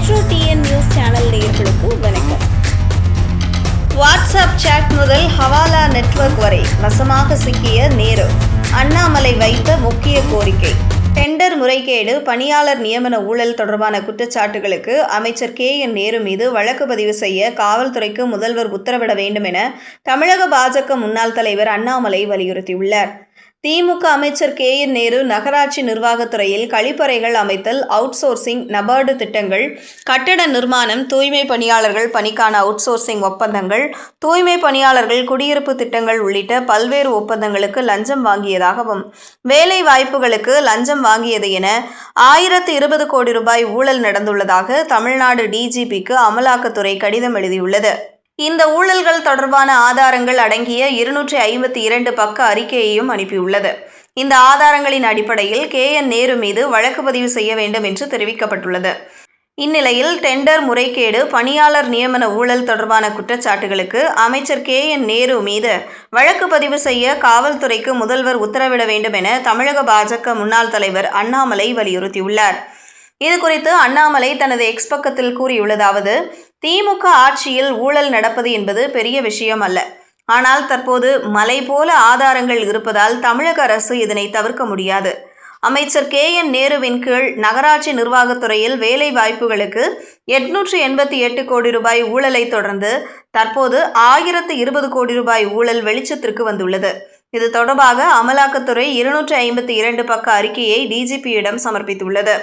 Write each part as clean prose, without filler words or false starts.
Metro TN news channel நேயர்களுக்கு வணக்கம். WhatsApp chat முதல் ஹவாலா நெட்வொர்க் வரை வசமாக சிக்கிய நேரு. அண்ணாமலை வைத்த முக்கிய கோரிக்கை. டெண்டர் முறைகேடு, பணியாளர் நியமன ஊழல் தொடர்பான குற்றச்சாட்டுகளுக்கு அமைச்சர் KN நேரு மீது வழக்கு பதிவு செய்ய காவல்துறைக்கு முதல்வர் உத்தரவிட வேண்டும் என தமிழக பாஜக முன்னாள் தலைவர் அண்ணாமலை வலியுறுத்தியுள்ளார். திமுக அமைச்சர் KN நேரு நகராட்சி நிர்வாகத்துறையில் கழிப்பறைகள் அமைத்தல், அவுட் சோர்சிங், நபார்டு திட்டங்கள், கட்டட நிர்மாணம், தூய்மை பணியாளர்கள் பணிக்கான அவுட் சோர்சிங் ஒப்பந்தங்கள், தூய்மை பணியாளர்கள் குடியிருப்பு திட்டங்கள் உள்ளிட்ட பல்வேறு ஒப்பந்தங்களுக்கு லஞ்சம் வாங்கியதாகவும், வேலை வாய்ப்புகளுக்கு லஞ்சம் வாங்கியது என 1020 கோடி ரூபாய் ஊழல் நடந்துள்ளதாக தமிழ்நாடு DGPக்கு அமலாக்கத்துறை கடிதம் எழுதியுள்ளது. இந்த ஊழல்கள் தொடர்பான ஆதாரங்கள் அடங்கிய 252 பக்க அறிக்கையையும் அனுப்பியுள்ளது. இந்த ஆதாரங்களின் அடிப்படையில் KN நேரு மீது வழக்கு பதிவு செய்ய வேண்டும் என்று தெரிவிக்கப்பட்டுள்ளது. இந்நிலையில் டெண்டர் முறைகேடு, பணியாளர் நியமன ஊழல் தொடர்பான குற்றச்சாட்டுகளுக்கு அமைச்சர் KN நேரு மீது வழக்கு பதிவு செய்ய காவல்துறைக்கு முதல்வர் உத்தரவிட வேண்டும் என தமிழக பாஜக முன்னாள் தலைவர் அண்ணாமலை வலியுறுத்தியுள்ளார். இதுகுறித்து அண்ணாமலை தனது எக்ஸ் பக்கத்தில் கூறியுள்ளதாவது: திமுக ஆட்சியில் ஊழல் நடப்பது என்பது பெரிய விஷயம் அல்ல. ஆனால் தற்போது மலை போல ஆதாரங்கள் இருப்பதால் தமிழக அரசு இதனை தவிர்க்க முடியாது. அமைச்சர் KN நேருவின் கீழ் நகராட்சி நிர்வாகத்துறையில் வேலை வாய்ப்புகளுக்கு 888 கோடி ரூபாய் ஊழலை தொடர்ந்து தற்போது 1020 கோடி ரூபாய் ஊழல் வெளிச்சத்திற்கு வந்துள்ளது. இது தொடர்பாக அமலாக்கத்துறை 252 பக்க அறிக்கையை DGPயிடம் சமர்ப்பித்துள்ளது.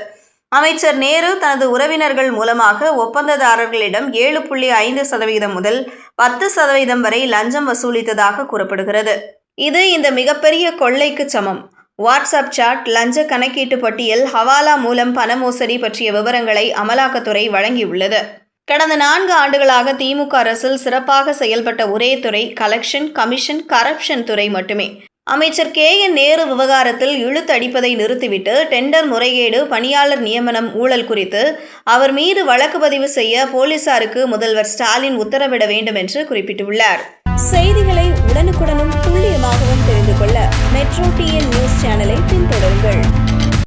அமைச்சர் நேரு தனது உறவினர்கள் மூலமாக ஒப்பந்ததாரர்களிடம் 7.5% முதல் 10% வரை லஞ்சம் வசூலித்ததாக கூறப்படுகிறது. இது இந்த மிகப்பெரிய கொள்ளைக்கு சமம். வாட்ஸ்அப் சாட், லஞ்ச கணக்கீட்டு பட்டியல், ஹவாலா மூலம் பண மோசடி பற்றிய விவரங்களை அமலாக்கத்துறை வழங்கியுள்ளது. கடந்த 4 ஆண்டுகளாக திமுக அரசில் சிறப்பாக செயல்பட்ட ஒரே துறை கலெக்ஷன், கமிஷன், கரப்ஷன் துறை மட்டுமே. அமைச்சர் KN நேரு விவகாரத்தில் இழுத்தடிப்பதை நிறுத்திவிட்டு டெண்டர் முறைகேடு, பணியாளர் நியமனம் ஊழல் குறித்து அவர் மீது வழக்கு பதிவு செய்ய போலீசாருக்கு முதல்வர் ஸ்டாலின் உத்தரவிட வேண்டும் என்று குறிப்பிட்டுள்ளார். செய்திகளை உடனுக்குடனும் துல்லியமாகவும் தெரிந்து கொள்ள மெட்ரோ டிஎன் நியூஸ் சேனலை பின்தொடருங்கள்.